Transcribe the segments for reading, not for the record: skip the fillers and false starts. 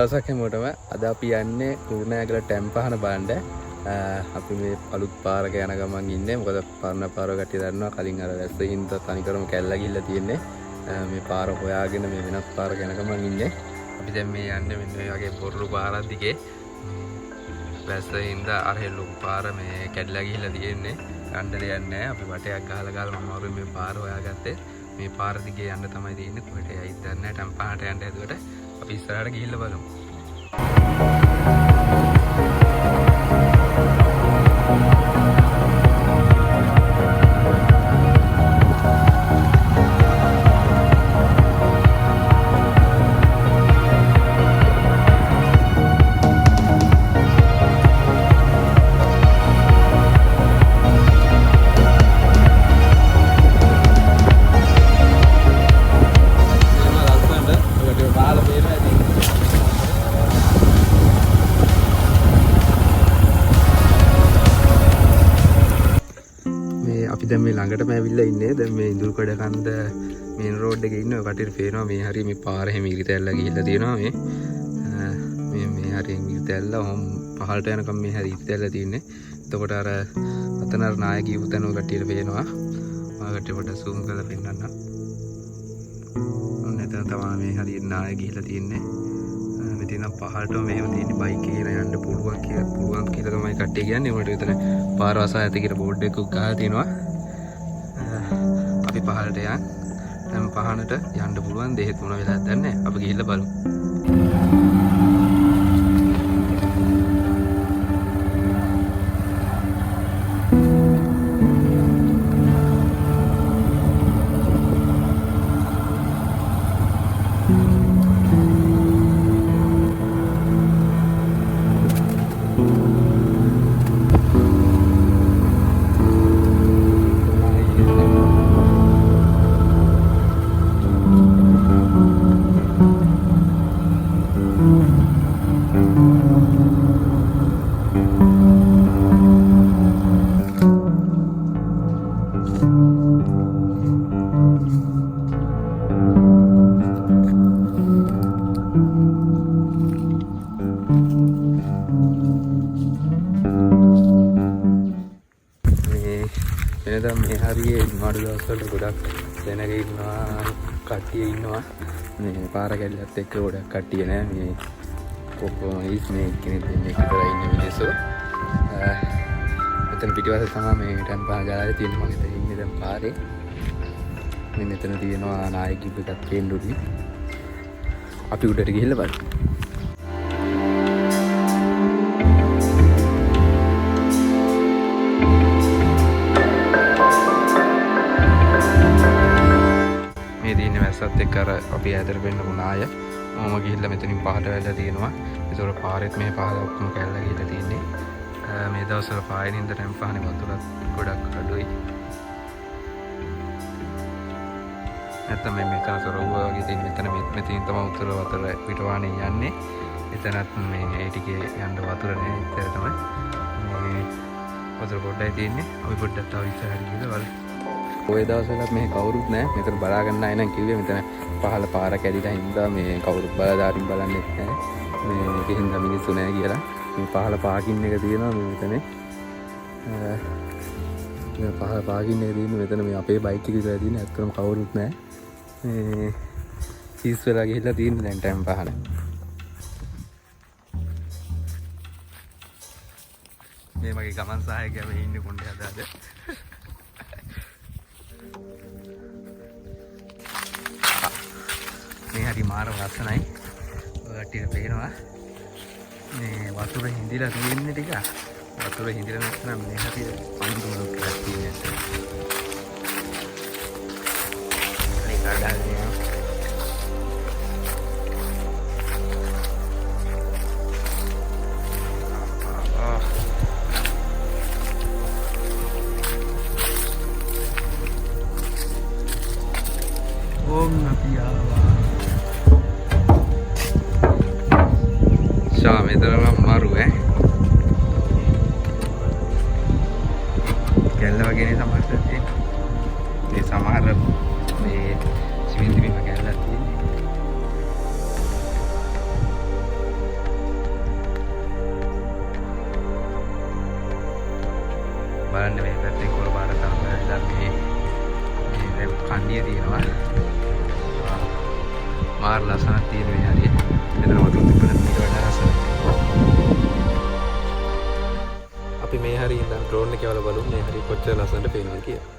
දවසක් හැමෝටම අද අපි යන්නේ කුරුණෑගල ටැම්පහන බලන්න. අපි මේ අලුත් පාරක යන ගමන් ඉන්නේ. මොකද පරණ පාර කට්ටිය දන්නවා කලින් අර වැස්ස හින්දා තනිකරම කැල්ලා ගිහිල්ලා තියෙන්නේ. මේ පාර හොයාගෙන මේ වෙනස් පාරක යන ගමන් ඉන්නේ. අපි දැන් මේ යන්නේ මෙන්න මේ වගේ පොරළු පාරක් දිගේ. වැස්ස හින්දා අර හෙළු පාර මේ කැඩලා ගිහිල්ලා තියෙන්නේ. යන්න දෙයක් නැහැ. අපි වටයක් ගහලා මම මේ පාර හොයාගත්තේ. මේ පාර දිගේ යන්න තමයි තියෙන්නේ. කොහෙට යයිද දන්නේ නැහැ. ටැම්පහනට යන්න හැදුවට අපි ඉස්සරහට ගිහිල්ලා බලමු. දැන් මේ ළඟටම ඇවිල්ලා ඉන්නේ. දැන් මේ ඉඳුල්කඩ කන්ද මේන් රෝඩ් එකේ ඉන්නේ. ඔය කටියට පේනවා මේ හරිය මේ පාර හැම ඉරිතැල්ලා ගිහිල්ලා තියෙනවා මේ හරිය ඉරිතැල්ලා හොම් පහළට යනකම් මේ හරිය ඉරිතැල්ලා තියෙන්නේ. එතකොට අර අතන අර නායකී පුතන ඔය කටියට පේනවා. ඔයකට පොඩ්ඩක් zoom කරලා පෙන්නන්න. ඔන්න එතන තමයි මේ හරිය නායක ගිහිල්ලා තියෙන්නේ. මෙතන පහළටම මෙහෙම තියෙන්නේ බයික් එකේ යන්න පුළුවන් කියලා තමයි කට්ටිය කියන්නේ. උන්ට විතර පාර වසා ඇති කියලා බෝඩ් එකක් ගහලා තියෙනවා. අපි පහළට යන් පහනට යන්න පුළුවන් දෙහෙ තුන වෙලා දැන්නේ. අපි ගිහිල්ලා බලමු. එනදම් මේ හරියේ මාඩු දවස්වල ගොඩක් දැනගෙන ඉන්නවා කට්ටිය ඉන්නවා. මේ පාර කැඩලත් එක්ක ගොඩක් කට්ටිය නෑ. මේ කොහොම ඉස් මේ කෙනෙක් දෙන්නේ විතරයි ඉන්නේ මිනිස්සු. මෙතන පිටිපස්සේ තමයි මේ ටැම්පහන ගාලා තියෙන්නේ. මම හිතේ ඉන්නේ දැන් පාරේ. මේ මෙතන තියෙනවා නායකී පිටක් පේන්නුයි. අපි උඩට ගිහිල්ලා බලමු. වැස්සත් එක්ක අර අපි ඇදලා පෙන්නපු නාය මොම ගිහිල්ලා මෙතනින් පහට වැල්ලා තියෙනවා. ඒතකොට පාරෙත් මේ පහල ඔක්කොම කැල්ලා ගිහිල්ලා තියෙන්නේ. මේ දවස්වල පායෙනින්ද ටැම්පහනේ වතුරත් ගොඩක් අඩුයි. නැත්නම් මේ මෙතන සරෝව වගේ තියෙන මෙතනින් තමයි උතුර වතුර පිටවානේ යන්නේ. එතනත් මේ ඒ ටිකේ යන්න වතුර නෑ. ඉතින් තමයි මේ වතුර පොඩ්ඩයි තියෙන්නේ. අපි පොඩ්ඩක් තව ඉස්සරහට ගිහලා බලමු. ඔය දවස්වලත් මේ කවුරුත් නැහැ. මෙතන බලා ගන්න අය නම් කිව්වේ මෙතන පහළ පාර කැඩිලා හින්දා මේ කවුරුත් බලදාරින් බලන්නේ නැහැ. මේ හින්දා මිනිස්සු නැහැ කියලා. මේ පහළ පාකින් එක තියෙනවා මෙතන. මේ පහළ පාකින් එක තියෙන්නේ මෙතන මේ අපේ බයික් එක විතරයි තියෙන්නේ. ඇත්තටම කවුරුත් නැහැ. මේ සීස් වෙලා ගිහිල්ලා තියෙන්නේ දැන් ටැම්පහන. මේ මගේ ගමන් සහායකයා මේ ඉන්නේ කොණ්ඩේ අදාද. මේ හරි මාර ලස්සනයි. ඔය කට්ටියට පේනවා මේ වතුර හිඳිලා තියෙන්නේ ටික. වතුර හිඳිලා නැත්නම් මේ හරි පඳුරක් කියලා තියෙන්නේ. අනේ කඩාගෙන ඕම් නපියාවා. මෙතරම මාරු කැල්ල වගේ නේ සමහරට තියෙන්නේ. මේ සමහර මේ සිවිල් දිවිම කැල්ලක් තියෙන්නේ. බලන්න මේ පැත්තේ කොළ පාට තරමලා මේ කණ්ඩිය තියෙනවා. මාර ලස්සනක් තියෙන මේ හරිය. එතන වතුර තිබුණත් ඊට වඩා ලස්සනක්. අපි මේ හරිය ඉඳන් ඩ්‍රෝන් එකේ වල බලමු මේ හරිය කොච්චර ලස්සනට පේනවද කියලා.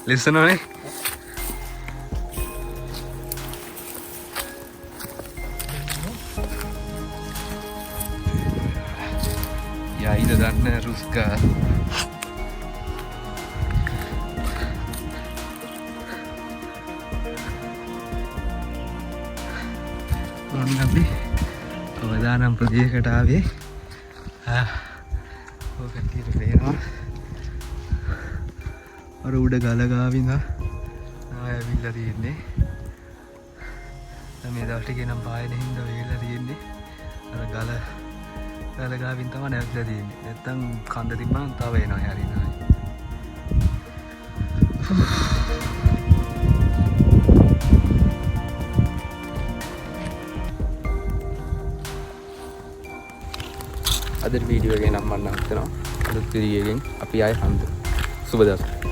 Listen on it. Ya ini dan Ruska. Nabi, අවදානම් ප්‍රදේශයකට ආවේ. ඔය කට්ටියට පේනවා. අර උඩ ගල ගාවින්ද ආයෙවිල්ලා තියෙන්නේ. දැන් මේ දවස් ටිකේ නම් පායන හින්දා වෙලා තියෙන්නේ. අර ගල ගාවින් තමයි නැවතිලා තියෙන්නේ. නැත්තම් කන්ද තිබ්බනම් තව එනවා හරිනවා. අද වීඩියෝ එකේ නම් මම නැවතනවා. අලුත් වීඩියෝ එකෙන් අපි ආයෙ හම්බෙමු. සුබ දවසක්.